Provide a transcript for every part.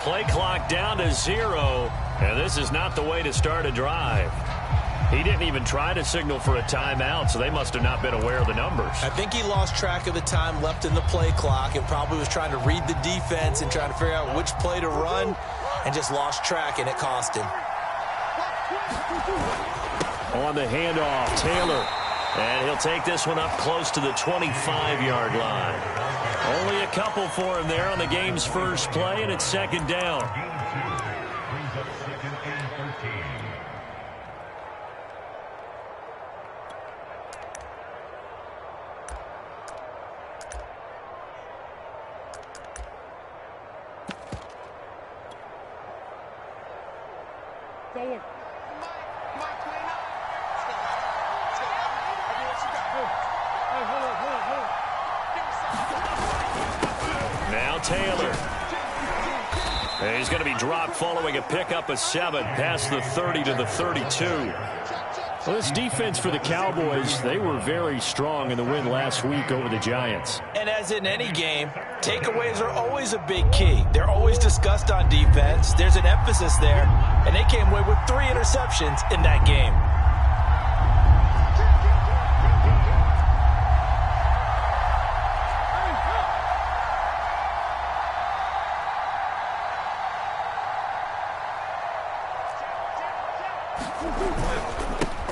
play clock down to 0, and this is not the way to start a drive. He didn't even try to signal for a timeout, so they must have not been aware of the numbers. I think he lost track of the time left in the play clock and probably was trying to read the defense and trying to figure out which play to run and just lost track, and it cost him. On the handoff, Taylor. And he'll take this one up close to the 25-yard line. Only a couple for him there on the game's first play, and it's second down. Now Taylor. And he's going to be dropped following a pickup of 7 past the 30 to the 32. Well, this defense for the Cowboys, they were very strong in the win last week over the Giants. And as in any game, takeaways are always a big key. They're always discussed on defense. There's an emphasis there, and they came away with 3 interceptions in that game.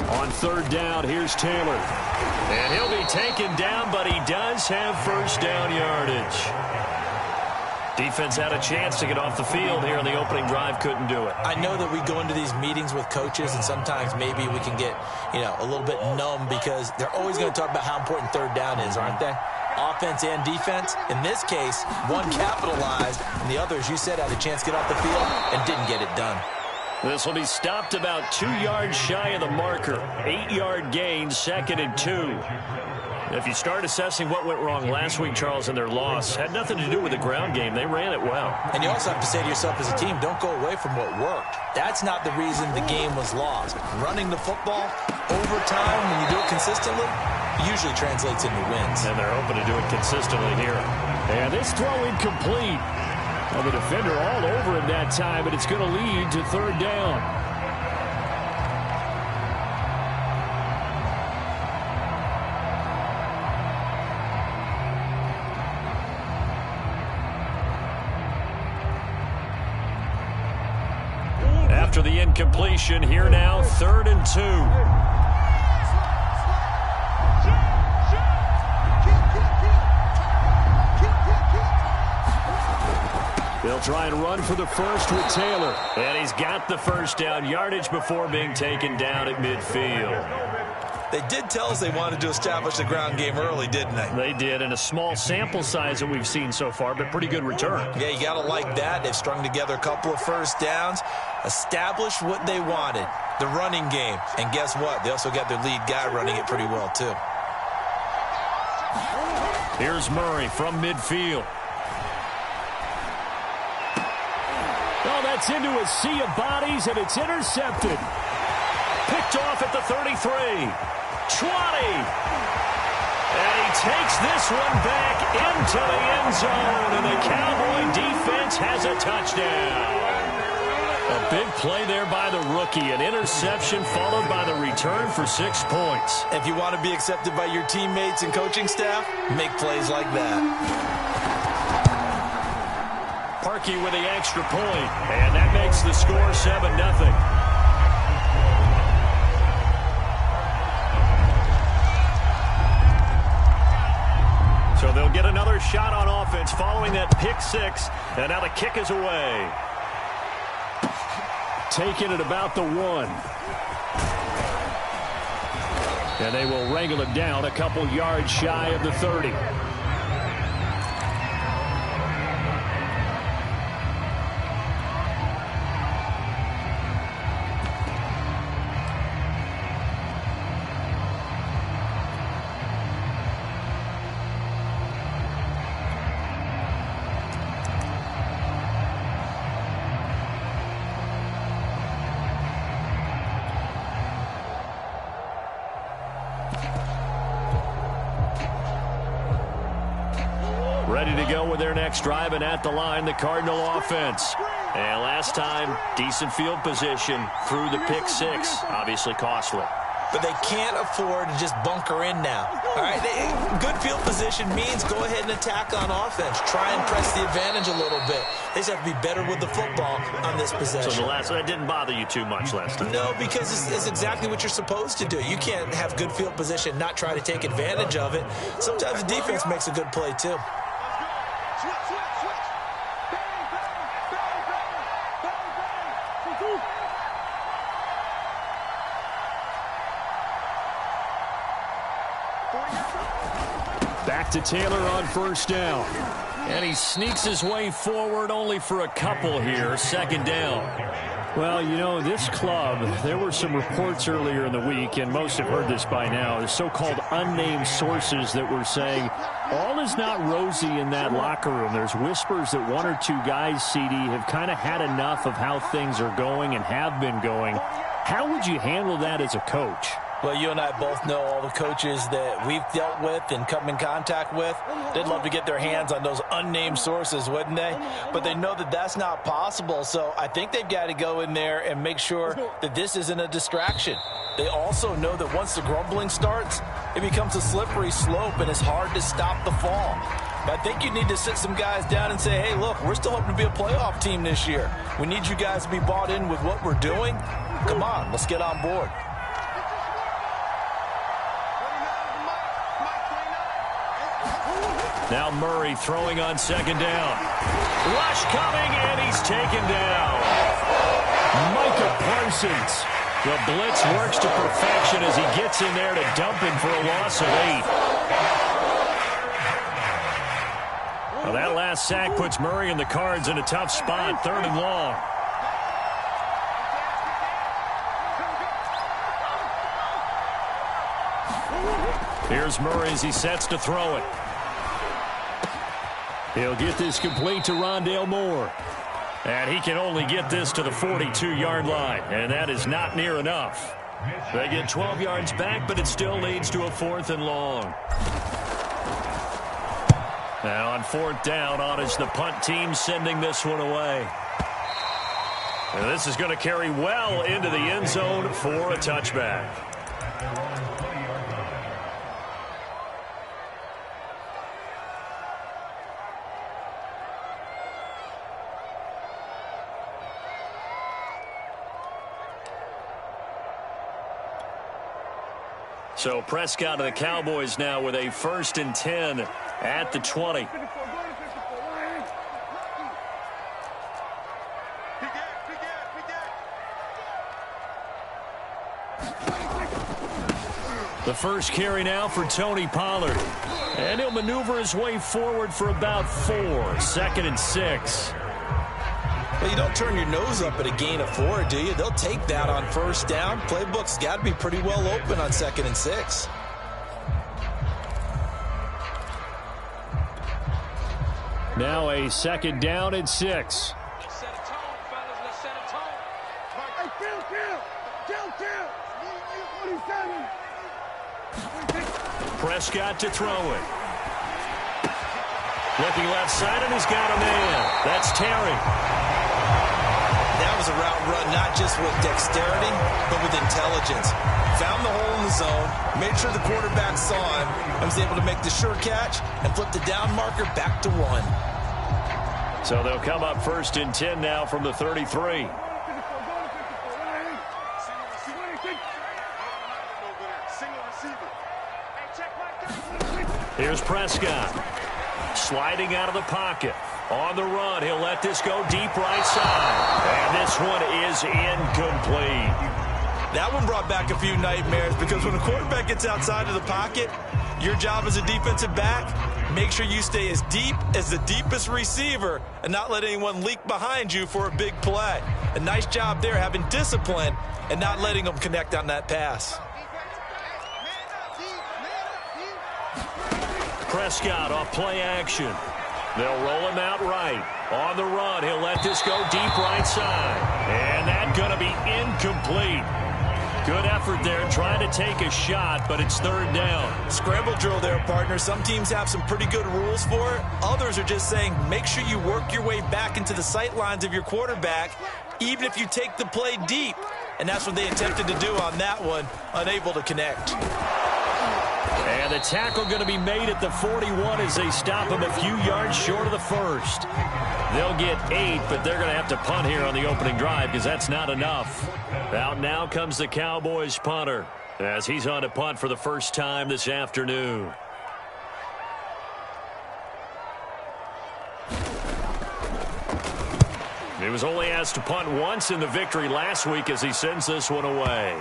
On third down, here's Taylor. And he'll be taken down, but he does have first down yardage. Defense had a chance to get off the field here in the opening drive, couldn't do it. I know that we go into these meetings with coaches, and sometimes maybe we can get, a little bit numb because they're always going to talk about how important third down is, aren't they? Offense and defense. In this case, one capitalized, and the other, as you said, had a chance to get off the field and didn't get it done. This will be stopped about 2 yards shy of the marker. 8-yard gain, 2nd and 2. If you start assessing what went wrong last week, Charles, in their loss, had nothing to do with the ground game. They ran it well. And you also have to say to yourself as a team, don't go away from what worked. That's not the reason the game was lost. Running the football over time, when you do it consistently, usually translates into wins. And they're hoping to do it consistently here. And this throw incomplete. Well, the defender all over him that time, but it's going to lead to third down. After the incompletion, here now, 3rd and 2. They'll try and run for the first with Taylor. And he's got the first down yardage before being taken down at midfield. They did tell us they wanted to establish the ground game early, didn't they? They did, and a small sample size that we've seen so far, but pretty good return. Yeah, you got to like that. They've strung together a couple of first downs, established what they wanted, the running game. And guess what? They also got their lead guy running it pretty well, too. Here's Murray from midfield. Oh, that's into a sea of bodies, and it's intercepted. Picked off at the 33. 20. And he takes this one back into the end zone, and the Cowboy defense has a touchdown. A big play there by the rookie. An interception followed by the return for 6 points. If you want to be accepted by your teammates and coaching staff, make plays like that. Parkey with the extra point, and that makes the score 7-0. So they'll get another shot on offense following that pick 6, and now the kick is away. Taken at about the 1. And they will wrangle it down a couple yards shy of the 30. Ready to go with their next drive, and at the line, the Cardinal offense. And last time, decent field position through the pick six. Obviously costly. But they can't afford to just bunker in now. All right, good field position means go ahead and attack on offense. Try and press the advantage a little bit. They just have to be better with the football on this possession. So that didn't bother you too much last time? No, because it's exactly what you're supposed to do. You can't have good field position, not try to take advantage of it. Sometimes the defense makes a good play, too. Back to Taylor on first down. And he sneaks his way forward only for a couple here. Second down. Well, you know, this club, there were some reports earlier in the week, and most have heard this by now, the so-called unnamed sources that were saying all is not rosy in that locker room. There's whispers that one or two guys, CD, have kind of had enough of how things are going and have been going. How would you handle that as a coach? Well, you and I both know all the coaches that we've dealt with and come in contact with. They'd love to get their hands on those unnamed sources, wouldn't they? But they know that that's not possible, so I think they've got to go in there and make sure that this isn't a distraction. They also know that once the grumbling starts, it becomes a slippery slope and it's hard to stop the fall. But I think you need to sit some guys down and say, hey, look, we're still hoping to be a playoff team this year. We need you guys to be bought in with what we're doing. Come on, let's get on board. Now Murray throwing on second down. Rush coming, and he's taken down. Micah Parsons. The blitz works to perfection as he gets in there to dump him for a loss of 8. Well, that last sack puts Murray and the Cards in a tough spot, 3rd and long. Here's Murray as he sets to throw it. He'll get this complete to Rondale Moore. And he can only get this to the 42-yard line, and that is not near enough. They get 12 yards back, but it still leads to a 4th and long. Now on 4th down, on is the punt team sending this one away. And this is going to carry well into the end zone for a touchback. So Prescott of the Cowboys now with a 1st and 10 at the 20. The first carry now for Tony Pollard. And he'll maneuver his way forward for about 4. 2nd and 6. Well, you don't turn your nose up at a gain of 4, do you? They'll take that on 1st down. Playbook's got to be pretty well open on 2nd and 6. Now a 2nd down and 6. Let's set a tone, fellas. Let's set a tone. Hey, Kill. Prescott to throw it. Looking left side, and he's got a man. That's Terry. That was a route run not just with dexterity, but with intelligence. Found the hole in the zone, made sure the quarterback saw him, and was able to make the sure catch and flip the down marker back to 1. So they'll come up 1st and 10 now from the 33. Here's Prescott. Sliding out of the pocket. On the run, he'll let this go deep right side. And this one is incomplete. That one brought back a few nightmares because when a quarterback gets outside of the pocket, your job as a defensive back, make sure you stay as deep as the deepest receiver and not let anyone leak behind you for a big play. A nice job there having discipline and not letting them connect on that pass. Prescott off play action. They'll roll him out right. On the run, he'll let this go deep right side. And that's going to be incomplete. Good effort there, trying to take a shot, but it's third down. Scramble drill there, partner. Some teams have some pretty good rules for it. Others are just saying, make sure you work your way back into the sight lines of your quarterback, even if you take the play deep. And that's what they attempted to do on that one, unable to connect. And the tackle going to be made at the 41 as they stop him a few yards short of the first. They'll get 8, but they're going to have to punt here on the opening drive because that's not enough. Out now comes the Cowboys punter as he's on to punt for the first time this afternoon. He was only asked to punt once in the victory last week as he sends this one away.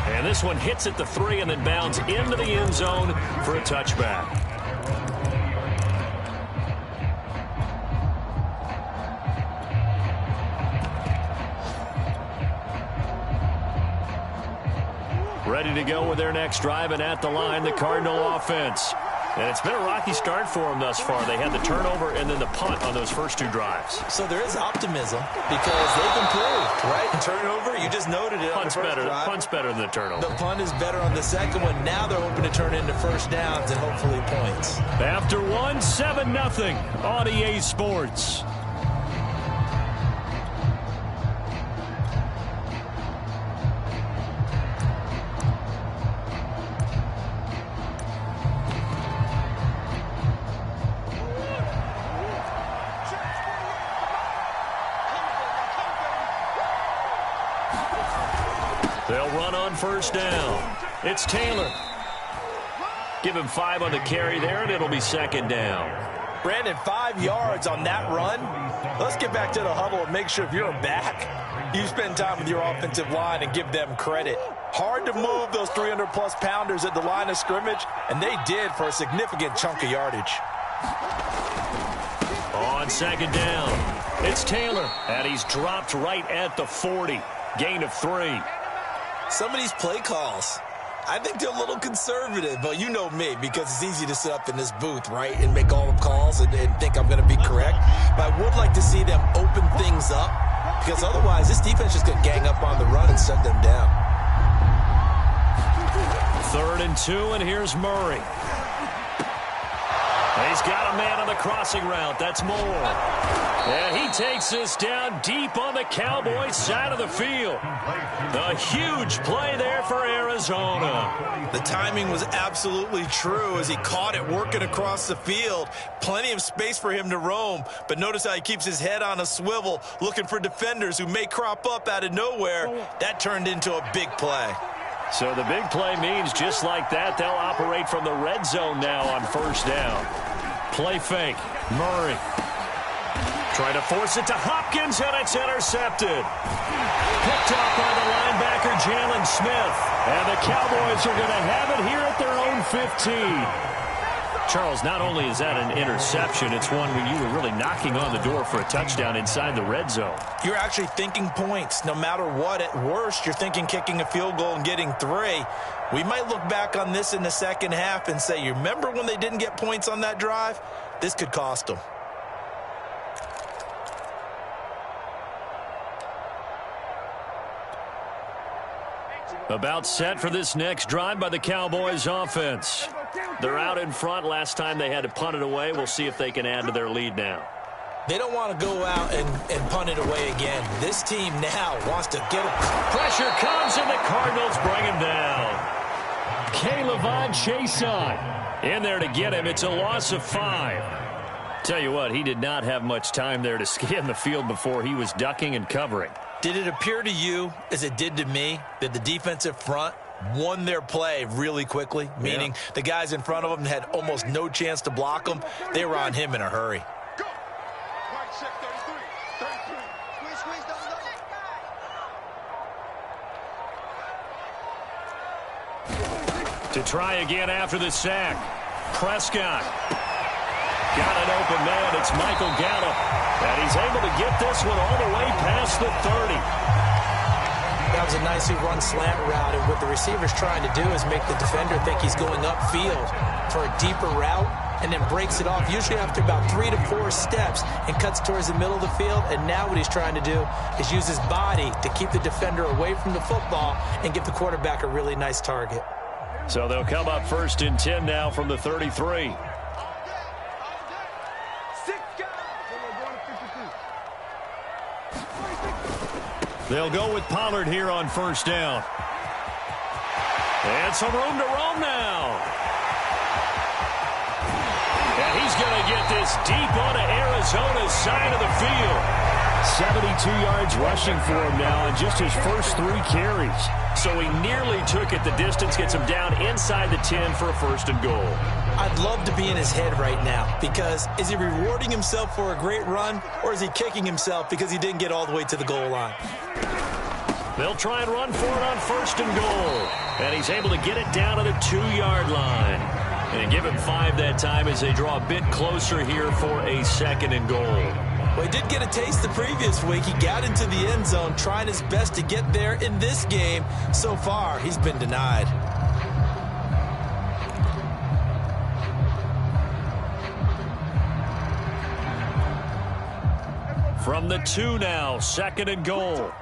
And this one hits at the 3 and then bounds into the end zone for a touchback. Ready to go with their next drive, and at the line, the Cardinal offense. And it's been a rocky start for them thus far. They had the turnover and then the punt on those first 2 drives. So there is optimism because they've improved, right? Turnover, you just noted it. Punt's better than the turnover. The punt is better on the second one. Now they're hoping to turn into first downs and hopefully points. After 1, 7-0 on EA Sports. They'll run on first down. It's Taylor. Give him 5 on the carry there, and it'll be second down. Brandon, 5 yards on that run. Let's get back to the huddle and make sure if you're a back, you spend time with your offensive line and give them credit. Hard to move those 300-plus pounders at the line of scrimmage, and they did for a significant chunk of yardage. On second down, it's Taylor, and he's dropped right at the 40. Gain of 3. Some of these play calls, I think they're a little conservative, but you know me, because it's easy to sit up in this booth, right, and make all the calls and think I'm going to be correct. But I would like to see them open things up, because otherwise this defense is going to gang up on the run and shut them down. 3rd and 2, and here's Murray. He's got a man on the crossing route. That's Moore. And he takes this down deep on the Cowboys side of the field. A huge play there for Arizona. The timing was absolutely true as he caught it working across the field. Plenty of space for him to roam, but notice how he keeps his head on a swivel looking for defenders who may crop up out of nowhere. That turned into a big play. So the big play means just like that, they'll operate from the red zone now on first down. Play fake. Murray trying to force it to Hopkins, and it's intercepted. Picked up by the linebacker, Jalen Smith. And the Cowboys are going to have it here at their own 15. Charles, not only is that an interception, it's one when you were really knocking on the door for a touchdown inside the red zone. You're actually thinking points. No matter what, at worst, you're thinking kicking a field goal and getting 3. We might look back on this in the second half and say, you remember when they didn't get points on that drive? This could cost them. About set for this next drive by the Cowboys offense. They're out in front. Last time they had to punt it away. We'll see if they can add to their lead now. They don't want to go out and punt it away again. This team now wants to get it. Pressure comes, and the Cardinals bring him down. K'Lavon Chaisson in there to get him. It's a loss of 5. Tell you what, he did not have much time there to scan the field before he was ducking and covering. Did it appear to you, as it did to me, that the defensive front won their play really quickly? Meaning the guys in front of them had almost no chance to block them. They were on him in a hurry. To try again after the sack. Prescott. Got an open man. It's Michael Gallup. And he's able to get this one all the way past the 30. That was a nicely run slant route, and what the receiver's trying to do is make the defender think he's going upfield for a deeper route. and then breaks it off, usually after about 3 to 4 steps, and cuts towards the middle of the field. And now what he's trying to do is use his body to keep the defender away from the football and give the quarterback a really nice target. So they'll come up 1st and 10 now from the 33. They'll go with Pollard here on 1st down. And some room to roam now. And he's going to get this deep onto Arizona's side of the field. 72 yards rushing for him now in just his first 3 carries. So he nearly took it the distance, gets him down inside the 10 for a 1st and goal. I'd love to be in his head right now, because is he rewarding himself for a great run, or is he kicking himself because he didn't get all the way to the goal line? They'll try and run for it on 1st and goal. And he's able to get it down to the 2-yard line. And give him 5 that time as they draw a bit closer here for a 2nd and goal. Well, he did get a taste the previous week. He got into the end zone, trying his best to get there in this game. So far, he's been denied. From the 2 now, 2nd and goal.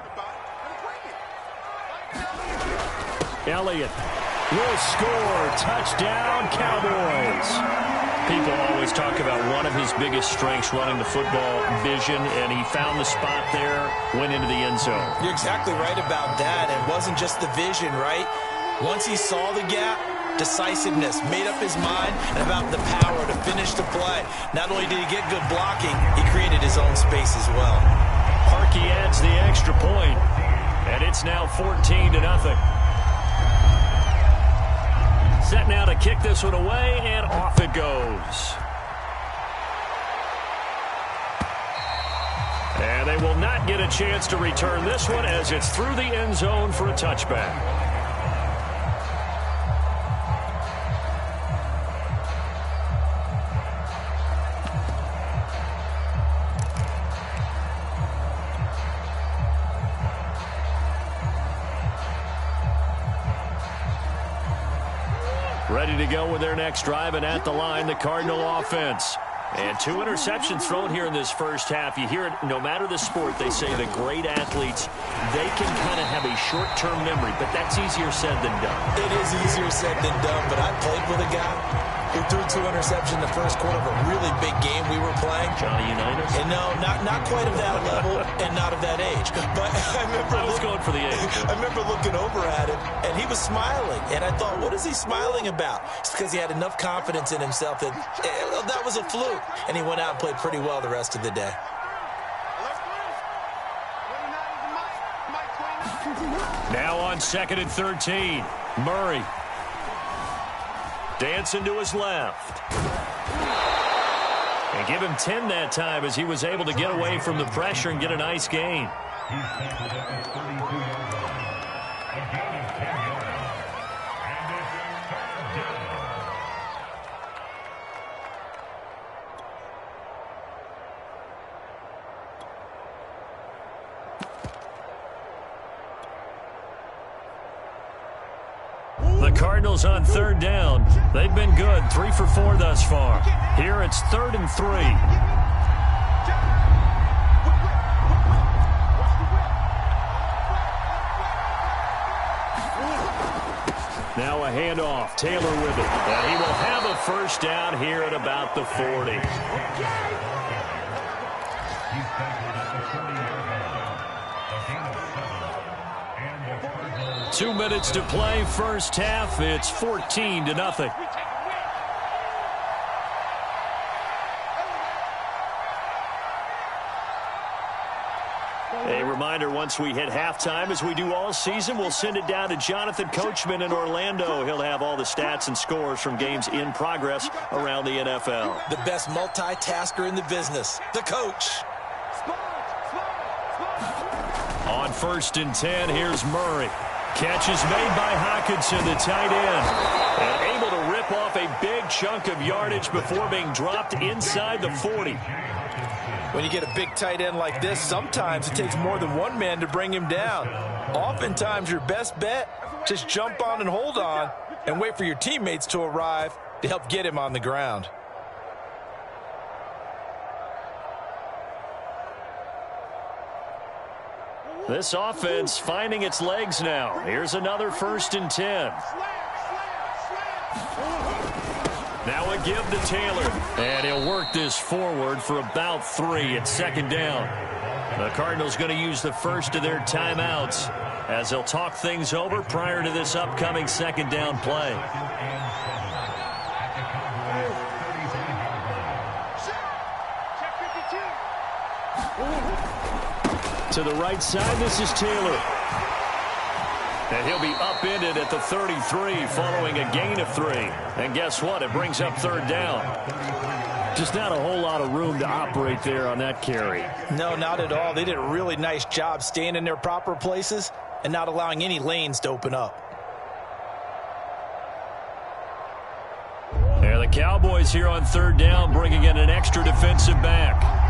Elliott will score. Touchdown, Cowboys. People always talk about one of his biggest strengths running the football, vision, and he found the spot there, went into the end zone. You're exactly right about that. It wasn't just the vision, right? Once he saw the gap, decisiveness, made up his mind, and about the power to finish the play. Not only did he get good blocking, he created his own space as well. Harkey adds the extra point, and it's now 14-0. Set now to kick this one away, and off it goes. And they will not get a chance to return this one as it's through the end zone for a touchback. Ready to go with their next drive, and at the line, the Cardinal offense. And 2 interceptions thrown here in this first half. You hear it, no matter the sport, they say the great athletes, they can kind of have a short-term memory, but that's easier said than done. It is easier said than done, but I played with a guy who threw 2 interceptions in the first quarter of a really big game we were playing. Johnny Unitas? And no, not quite of that level and not of that age. But I was going for the age. I remember looking over at him, and he was smiling. And I thought, what is he smiling about? It's because he had enough confidence in himself that that was a fluke. And he went out and played pretty well the rest of the day. Now on 2nd and 13, Murray. Dancing to his left. And give him 10 that time as he was able to get away from the pressure and get a nice gain. The Cardinals on 3rd down. They've been good, 3 for 4 thus far. Here it's 3rd and 3. Now a handoff. Taylor with it. And he will have a 1st down here at about the 40. 2 minutes to play, first half. It's 14-0. A reminder, once we hit halftime, as we do all season, we'll send it down to Jonathan Coachman in Orlando. He'll have all the stats and scores from games in progress around the NFL. The best multitasker in the business, the coach. On 1st and 10, here's Murray. Catch is made by Hockenson, the tight end. And able to rip off a big chunk of yardage before being dropped inside the 40. When you get a big tight end like this, sometimes it takes more than one man to bring him down. Oftentimes, your best bet, just jump on and hold on and wait for your teammates to arrive to help get him on the ground. This offense finding its legs now. Here's another 1st and 10. Now a give to Taylor. And he'll work this forward for about 3 at 2nd down. The Cardinals going to use the first of their timeouts as they'll talk things over prior to this upcoming 2nd down play. To the right side, this is Taylor. And he'll be upended at the 33 following a gain of 3. And guess what? It brings up 3rd down. Just not a whole lot of room to operate there on that carry. No, not at all. They did a really nice job staying in their proper places and not allowing any lanes to open up. And the Cowboys here on 3rd down, bringing in an extra defensive back.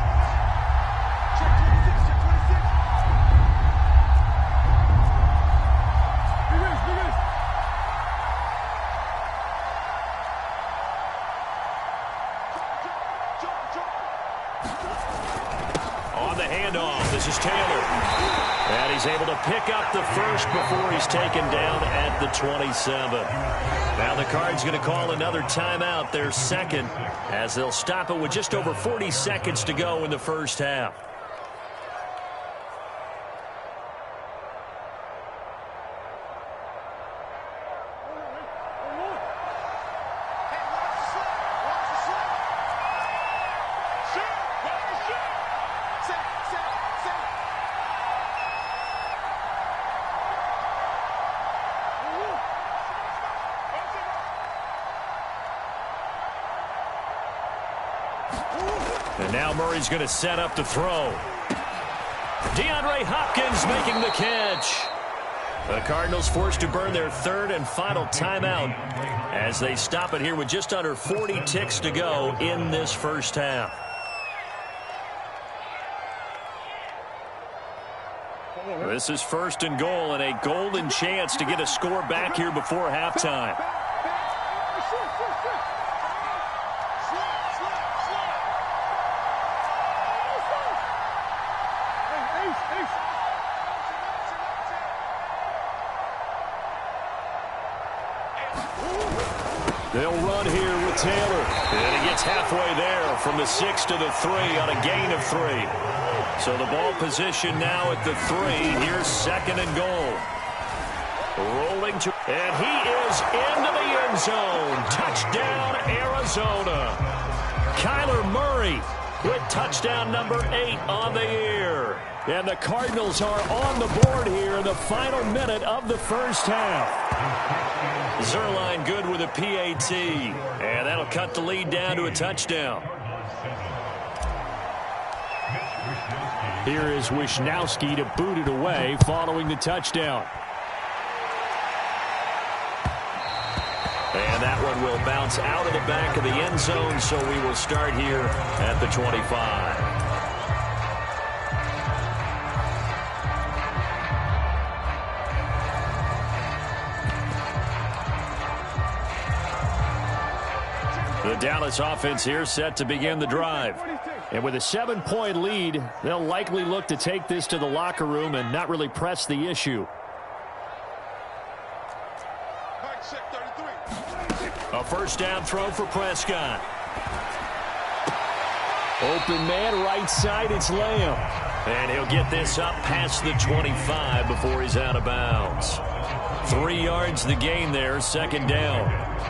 On the handoff, this is Taylor. And he's able to pick up the first before he's taken down at the 27. Now the Cards going to call another timeout, their 2nd, as they'll stop it with just over 40 seconds to go in the first half. And now Murray's going to set up to throw. DeAndre Hopkins making the catch. The Cardinals forced to burn their 3rd and final timeout as they stop it here with just under 40 ticks to go in this first half. This is 1st and goal and a golden chance to get a score back here before halftime. They'll run here with Taylor. And he gets halfway there from the 6 to the 3 on a gain of 3. So the ball position now at the 3. Here's 2nd and goal. Rolling to, and he is into the end zone. Touchdown, Arizona. Kyler Murray with touchdown number 8 on the year. And the Cardinals are on the board here in the final minute of the first half. Zerline good with a PAT, and that'll cut the lead down to a touchdown. Here is Wisnowski to boot it away following the touchdown. And that one will bounce out of the back of the end zone, so we will start here at the 25. The Dallas offense here set to begin the drive. And with a 7-point lead, they'll likely look to take this to the locker room and not really press the issue. A first down throw for Prescott. Open man, right side, it's Lamb. And he'll get this up past the 25 before he's out of bounds. 3 yards the gain there, 2nd down.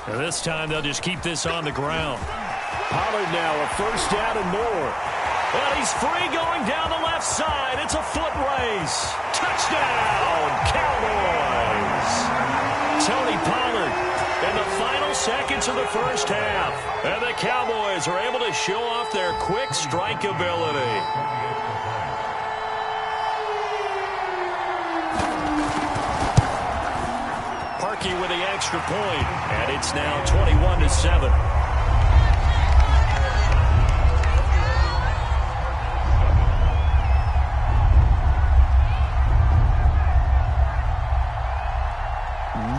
And this time they'll just keep this on the ground. Pollard now a first down and more. And he's free going down the left side. It's a foot race. Touchdown, Cowboys. Tony Pollard in the final seconds of the first half. And the Cowboys are able to show off their quick strike ability. extra point, and it's now 21-7.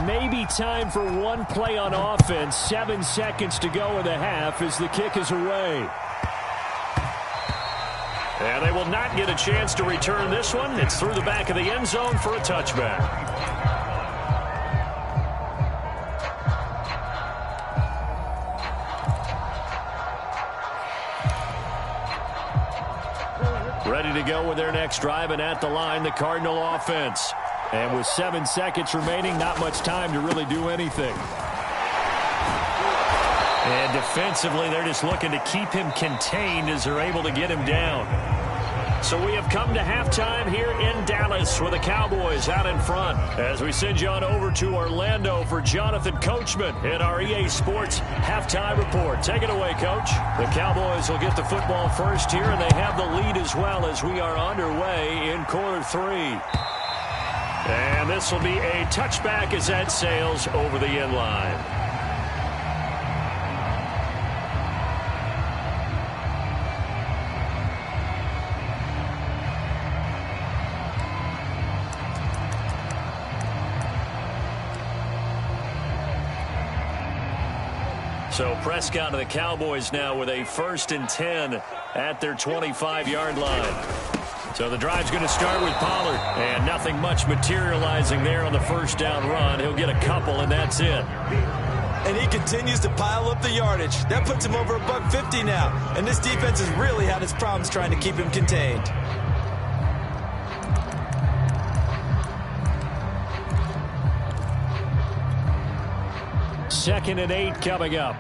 Maybe time for one play on offense. 7 seconds to go in the half as the kick is away. And they will not get a chance to return this one. It's through the back of the end zone for a touchback. Ready to go with their next drive, and at the line, the Cardinal offense. And with 7 seconds remaining, not much time to really do anything. And defensively, they're just looking to keep him contained as they're able to get him down. So we have come to halftime here in Dallas with the Cowboys out in front. As we send you on over to Orlando for Jonathan Coachman in our EA Sports Halftime Report. Take it away, Coach. The Cowboys will get the football first here, and they have the lead as well as we are underway in quarter 3. And this will be a touchback as that sails over the end line. So Prescott of the Cowboys now with a 1st and 10 at their 25-yard line. So the drive's going to start with Pollard, and nothing much materializing there on the first down run. He'll get a couple, and that's it. And he continues to pile up the yardage. That puts him over $150 now. And this defense has really had its problems trying to keep him contained. Second and 8 coming up.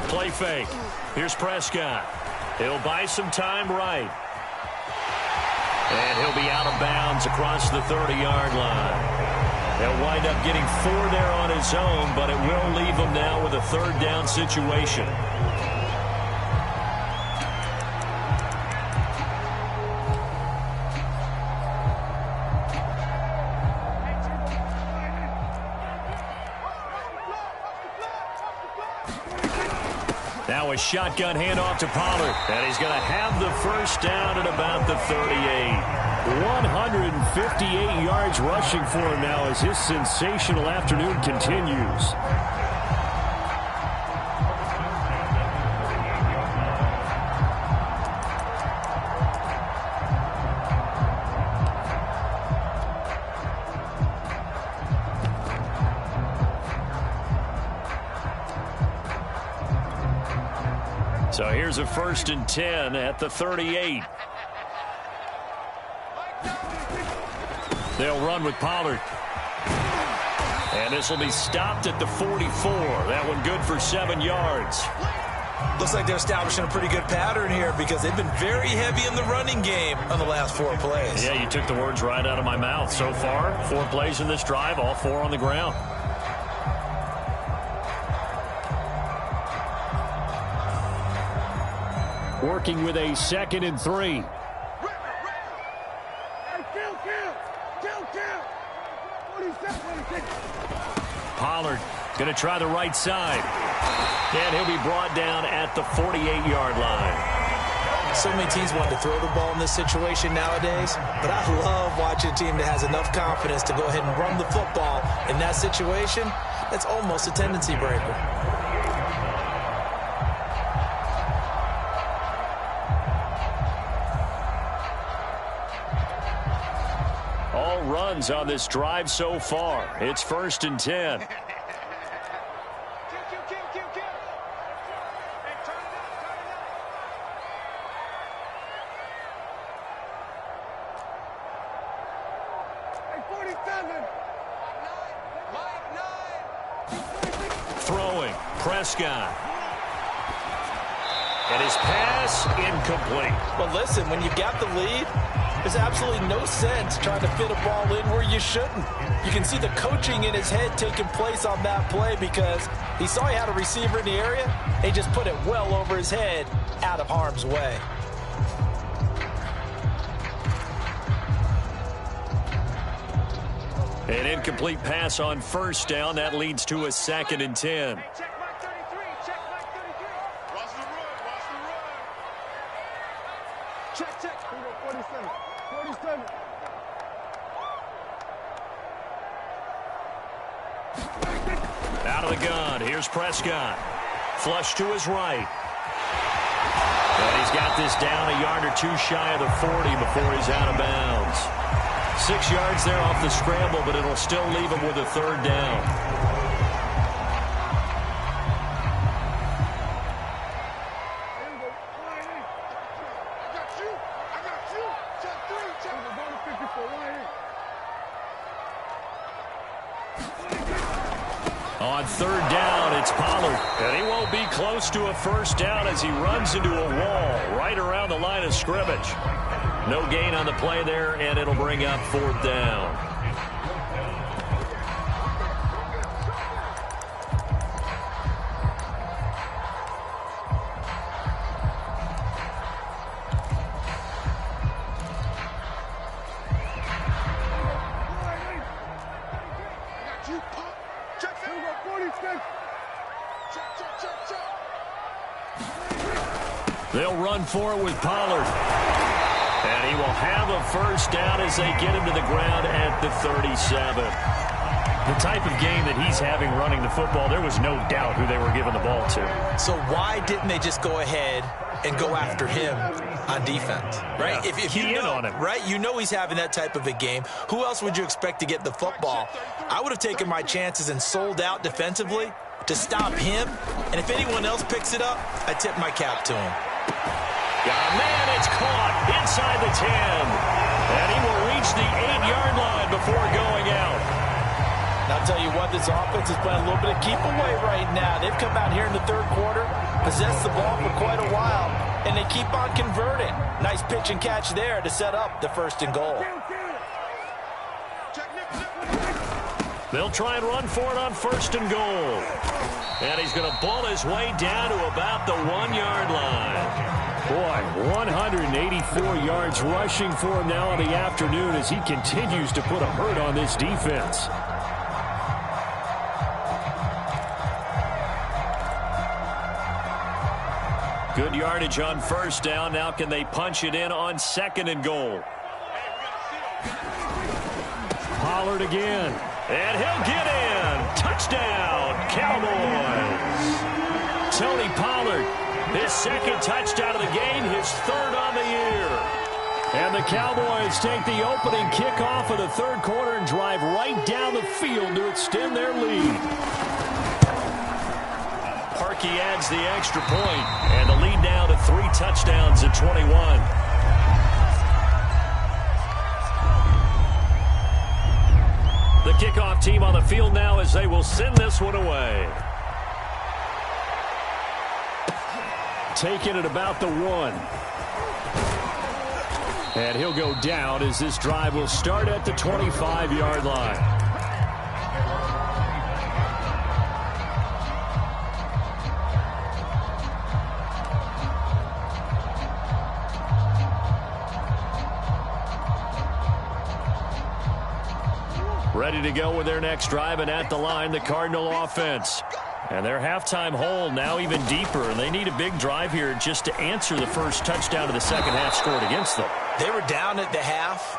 Play fake. Here's Prescott. He'll buy some time right. And he'll be out of bounds across the 30-yard line. He'll wind up getting 4 there on his own, but it will leave him now with a 3rd down situation. Now a shotgun handoff to Pollard, and he's going to have the first down at about the 38. 158 yards rushing for him now as his sensational afternoon continues. So here's a 1st and 10 at the 38. They'll run with Pollard. And this will be stopped at the 44. That one good for 7 yards. Looks like they're establishing a pretty good pattern here because they've been very heavy in the running game on the last 4 plays. Yeah, you took the words right out of my mouth. So far, 4 plays in this drive, all 4 on the ground. Working with a 2nd and 3. Pollard going to try the right side. And he'll be brought down at the 48-yard line. So many teams want to throw the ball in this situation nowadays, but I love watching a team that has enough confidence to go ahead and run the football in that situation. That's almost a tendency breaker. All runs on this drive so far. It's 1st and 10. Throwing, Prescott. And his pass incomplete. Well, listen, when you've got the lead, there's absolutely no sense trying to fit a ball in where you shouldn't. You can see the coaching in his head taking place on that play because he saw he had a receiver in the area. He just put it well over his head out of harm's way. An incomplete pass on first down. That leads to a 2nd and 10. Hey, check mark 33. Check mark 33. Watch the run. Watch the run. Check. 47. 47. Out of the gun. Here's Prescott. Flush to his right. And he's got this down a yard or two shy of the 40 before he's out of bounds. 6 yards there off the scramble, but it'll still leave him with a 3rd down. On 3rd down, it's Pollard. And he won't be close to a 1st down as he runs into a wall right around the line of scrimmage. No gain on the play there, and it'll bring up 4th down. They'll run for it with Pollard. And he will have a 1st down as they get him to the ground at the 37. The type of game that he's having running the football, there was no doubt who they were giving the ball to. So why didn't they just go ahead and go after him on defense, right? Yeah, if you know, on him. right, you know he's having that type of a game. Who else would you expect to get the football? I would have taken my chances and sold out defensively to stop him. And if anyone else picks it up, I tip my cap to him. Man, it's caught inside the 10. And he will reach the 8-yard line before going out. And I'll tell you what, this offense is playing a little bit of keep away right now. They've come out here in the 3rd quarter, possessed the ball for quite a while, and they keep on converting. Nice pitch and catch there to set up the 1st and goal. They'll try and run for it on 1st and goal. And he's going to ball his way down to about the 1-yard line. Boy, 184 yards rushing for him now in the afternoon as he continues to put a hurt on this defense. Good yardage on 1st down. Now can they punch it in on 2nd and goal? Pollard again. And he'll get in. Touchdown, Cowboys. Tony Pollard, his 2nd touchdown of the game, his 3rd on the year. And the Cowboys take the opening kickoff of the 3rd quarter and drive right down the field to extend their lead. Parkey adds the extra point, and the lead now to 3 touchdowns at 21. The kickoff team on the field now as they will send this one away. Taking it about the 1. And he'll go down as this drive will start at the 25-yard line. Ready to go with their next drive, and at the line, the Cardinal offense. And their halftime hole now even deeper, and they need a big drive here just to answer the first touchdown of the 2nd half scored against them. They were down at the half.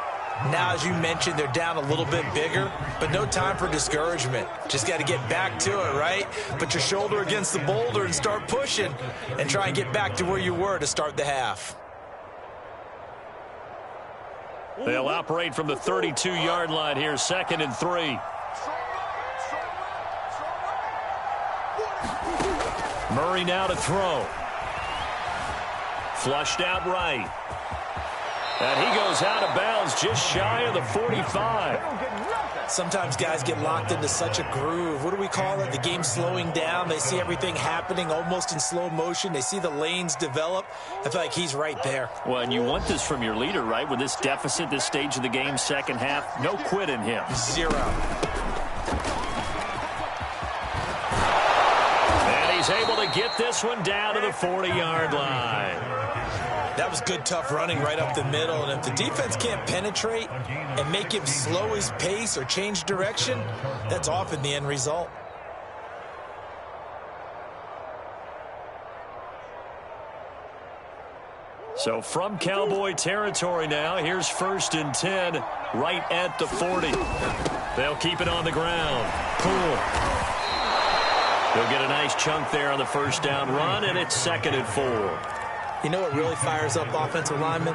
Now, as you mentioned, they're down a little bit bigger, but no time for discouragement. Just got to get back to it, right? Put your shoulder against the boulder and start pushing and try and get back to where you were to start the half. They'll operate from the 32-yard line here, 2nd and 3. Murray now to throw. Flushed out right. And he goes out of bounds just shy of the 45. Sometimes guys get locked into such a groove. What do we call it? The game slowing down. They see everything happening almost in slow motion. They see the lanes develop. I feel like he's right there. Well, and you want this from your leader, right? With this deficit, this stage of the game, 2nd half, no quit in him. 0. And he's able to get this one down to the 40-yard line. That was good, tough running right up the middle. And if the defense can't penetrate and make him slow his pace or change direction, that's often the end result. So from Cowboy territory now, here's 1st and 10 right at the 40. They'll keep it on the ground. Cool. They'll get a nice chunk there on the first down run, and it's 2nd and 4. You know what really fires up offensive linemen?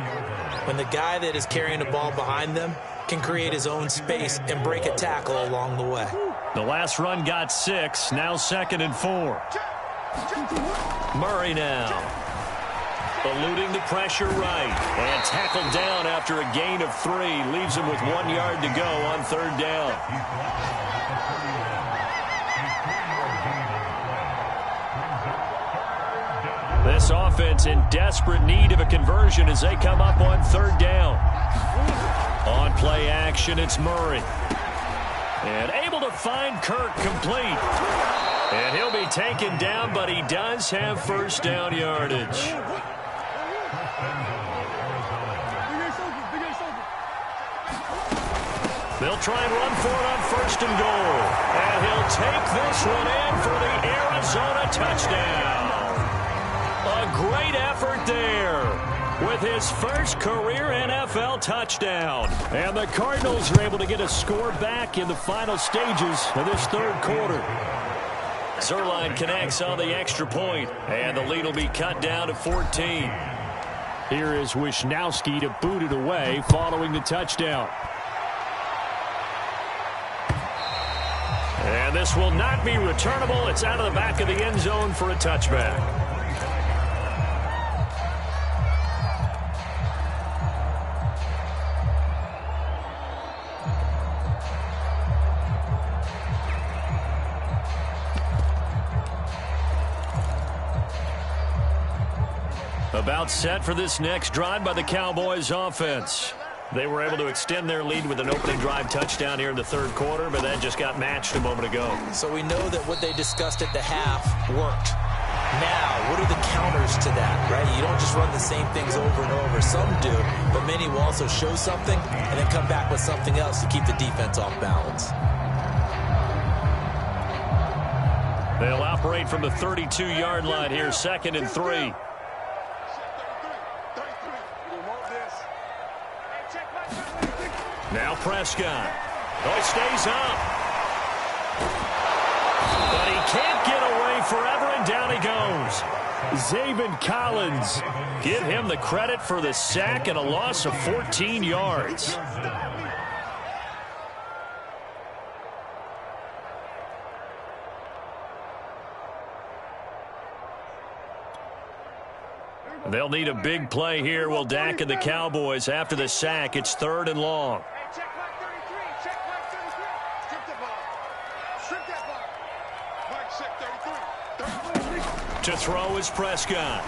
When the guy that is carrying the ball behind them can create his own space and break a tackle along the way. The last run got 6, now 2nd and 4. Murray now. Eluding the pressure right. And tackled down after a gain of 3. Leaves him with 1 yard to go on 3rd down. This offense in desperate need of a conversion as they come up on 3rd down. On play action, it's Murray. And able to find Kirk complete. And he'll be taken down, but he does have first down yardage. They'll try and run for it on 1st and goal. And he'll take this one in for the Arizona touchdown. A great effort there with his first career NFL touchdown. And the Cardinals are able to get a score back in the final stages of this 3rd quarter. Zerline connects on the extra point, and the lead will be cut down to 14. Here is Wisnowski to boot it away following the touchdown. And this will not be returnable. It's out of the back of the end zone for a touchback. About set for this next drive by the Cowboys offense. They were able to extend their lead with an opening drive touchdown here in the 3rd quarter, but that just got matched a moment ago. So we know that what they discussed at the half worked. Now, what are the counters to that, right? You don't just run the same things over and over. Some do, but many will also show something and then come back with something else to keep the defense off balance. They'll operate from the 32-yard line here, 2nd and 3. Now Prescott. Oh, he stays up. But he can't get away forever, and down he goes. Zaven Collins. Give him the credit for the sack and a loss of 14 yards. They'll need a big play here. Will Dak and the Cowboys after the sack. It's 3rd and long. To throw is Prescott.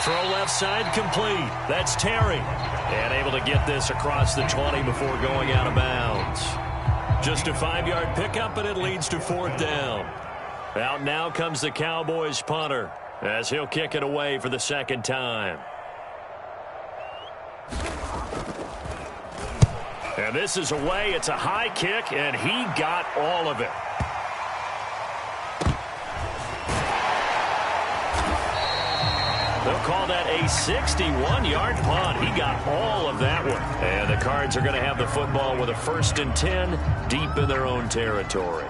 Throw left side complete. That's Terry. And able to get this across the 20 before going out of bounds. Just a 5-yard pickup, and it leads to 4th down. Out now comes the Cowboys punter as he'll kick it away for the 2nd time. And this is away. It's a high kick, and he got all of it. They'll call that a 61-yard punt. He got all of that one. And the Cards are going to have the football with a 1st and 10 deep in their own territory.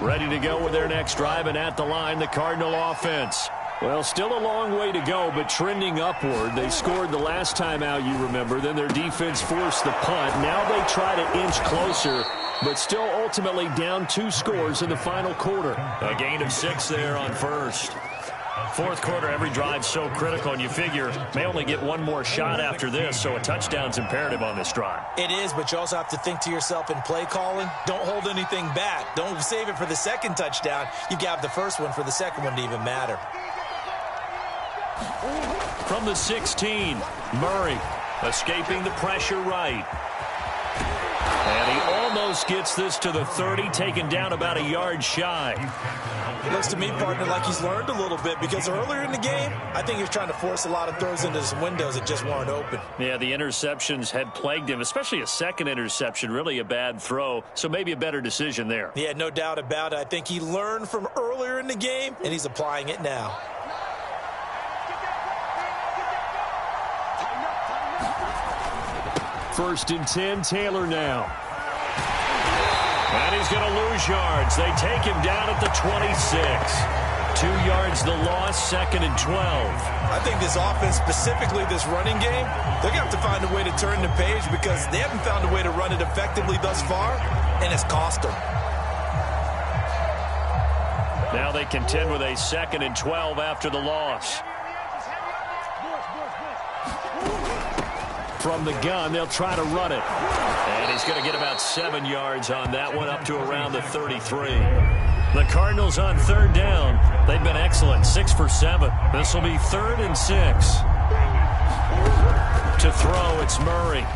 Ready to go with their next drive, and at the line, the Cardinal offense. Well, still a long way to go, but trending upward. They scored the last time out, you remember. Then their defense forced the punt. Now they try to inch closer, but still ultimately down 2 scores in the final quarter. A gain of 6 there on 1st. 4th quarter, every drive so critical, and you figure may only get one more shot after this, so a touchdown's imperative on this drive. It is, but you also have to think to yourself in play calling, don't hold anything back. Don't save it for the 2nd touchdown. You've got the first one for the 2nd one to even matter. From the 16, Murray escaping the pressure right. And he almost Close, gets this to the 30, taken down about a yard shy. It looks to me, partner, like he's learned a little bit because earlier in the game, I think he was trying to force a lot of throws into some windows that just weren't open. Yeah, the interceptions had plagued him, especially a second interception, really a bad throw, so maybe a better decision there. Yeah, no doubt about it. I think he learned from earlier in the game, and he's applying it now. First and 10, Taylor now. And he's going to lose yards. They take him down at the 26. 2 yards the loss, second and 12. I think this offense, specifically this running game, they're going to have to find a way to turn the page because they haven't found a way to run it effectively thus far, and it's cost them. Now they contend with a second and 12 after the loss. From the gun, they'll try to run it. And he's going to get about 7 yards on that one, up to around the 33. The Cardinals on third down. They've been excellent, 6 for 7. This will be 3rd and 6. To throw, it's Murray.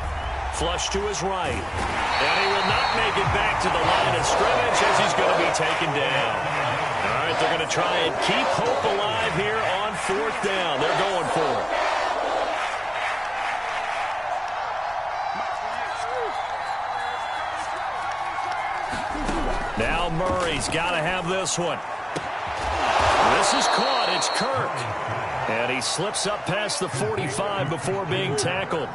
Flush to his right. And he will not make it back to the line of scrimmage as he's going to be taken down. All right, they're going to try and keep hope alive here on 4th down. They're going for it. Now Murray's got to have this one. This is caught. It's Kirk. And he slips up past the 45 before being tackled.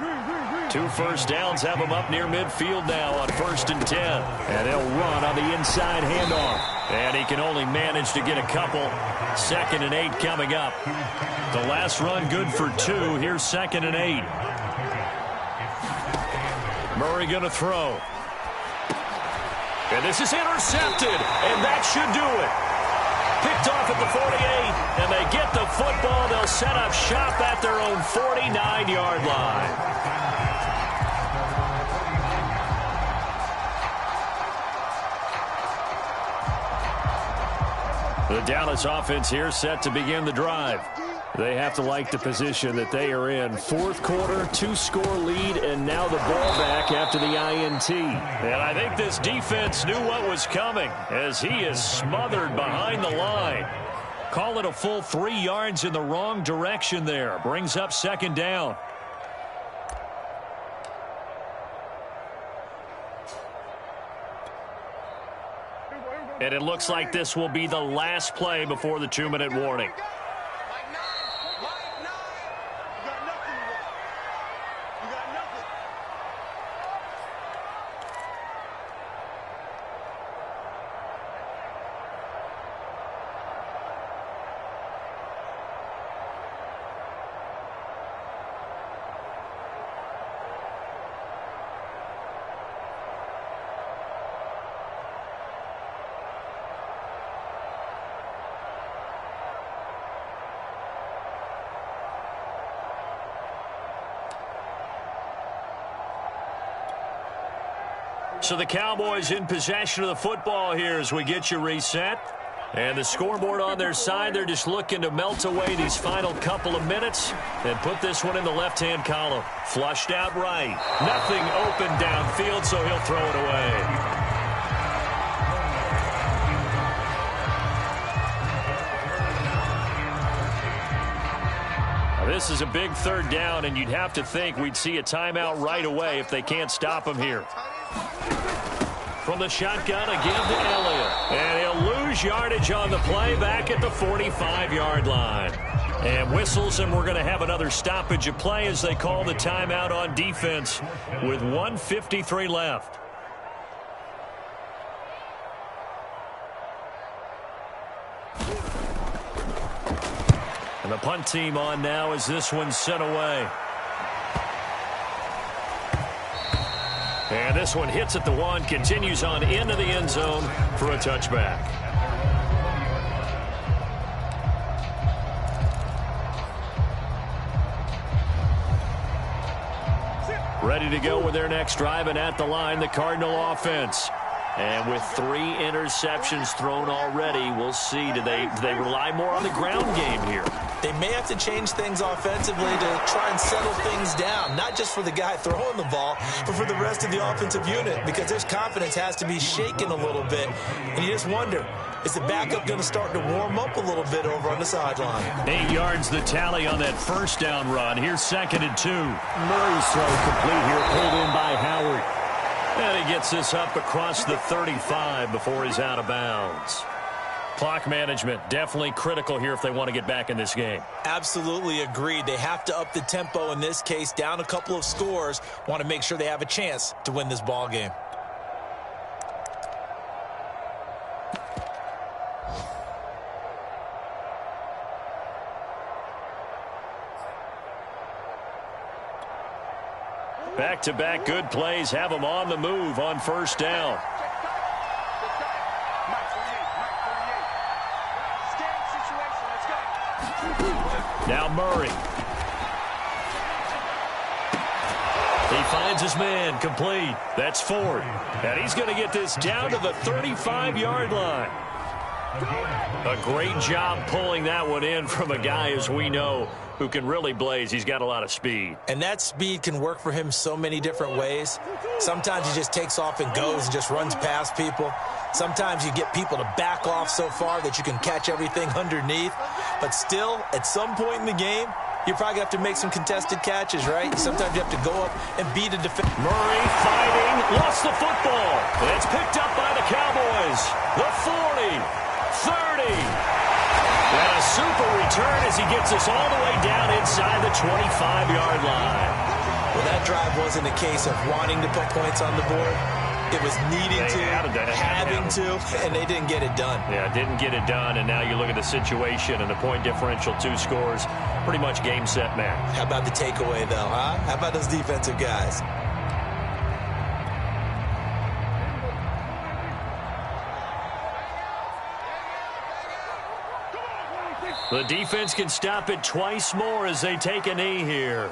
2 first downs have him up near midfield now on 1st and 10. And he'll run on the inside handoff. And he can only manage to get a couple. 2nd and 8 coming up. The last run good for 2. Here's 2nd and 8. Murray going to throw. And this is intercepted, and that should do it. Picked off at the 48, and they get the football. They'll set up shop at their own 49-yard line. The Dallas offense here set to begin the drive. They have to like the position that they are in. 4th quarter, 2-score lead, and now the ball back after the INT. And I think this defense knew what was coming as he is smothered behind the line. Call it a full 3 yards in the wrong direction there. Brings up 2nd down. And it looks like this will be the last play before the 2-minute warning. So the Cowboys in possession of the football here as we get you reset. And the scoreboard on their side, they're just looking to melt away these final couple of minutes and put this one in the left-hand column. Flushed out right. Nothing open downfield, so he'll throw it away. This is a big 3rd down, and you'd have to think we'd see a timeout right away if they can't stop him here. From the shotgun, again to Elliott. And he'll lose yardage on the play back at the 45-yard line. And whistles, and we're going to have another stoppage of play as they call the timeout on defense with 1:53 left. And the punt team on now as this one's sent away. And this one hits at the 1, continues on into the end zone for a touchback. Ready to go with their next drive, and at the line, the Cardinal offense. And with 3 interceptions thrown already, we'll see. Do they rely more on the ground game here? They may have to change things offensively to try and settle things down, not just for the guy throwing the ball, but for the rest of the offensive unit, because their confidence has to be shaken a little bit. And you just wonder, is the backup going to start to warm up a little bit over on the sideline? 8 yards the tally on that first down run. Here's 2nd and 2. Murray's throw complete here, pulled in by Howard. And he gets this up across the 35 before he's out of bounds. Clock management, definitely critical here if they want to get back in this game. Absolutely agreed. They have to up the tempo in this case, down a couple of scores. Want to make sure they have a chance to win this ball game. Back-to-back good plays have them on the move on first down. Now Murray. He finds his man, complete. That's Ford. And he's going to get this down to the 35-yard line. A great job pulling that one in from a guy, as we know, who can really blaze. He's got a lot of speed. And that speed can work for him so many different ways. Sometimes he just takes off and goes and just runs past people. Sometimes you get people to back off so far that you can catch everything underneath. But still, at some point in the game, you're probably going to have to make some contested catches, right? Sometimes you have to go up and beat a defender. Murray fighting, lost the football. It's picked up by the Cowboys. The 40, 30. And a super return as he gets us all the way down inside the 25-yard line. Well, that drive wasn't a case of wanting to put points on the board. It was needing to, having to, and they didn't get it done. Yeah, didn't get it done, and now you look at the situation and the point differential, 2 scores, pretty much game, set, match. How about the takeaway, though, huh? How about those defensive guys? The defense can stop it twice more as they take a knee here.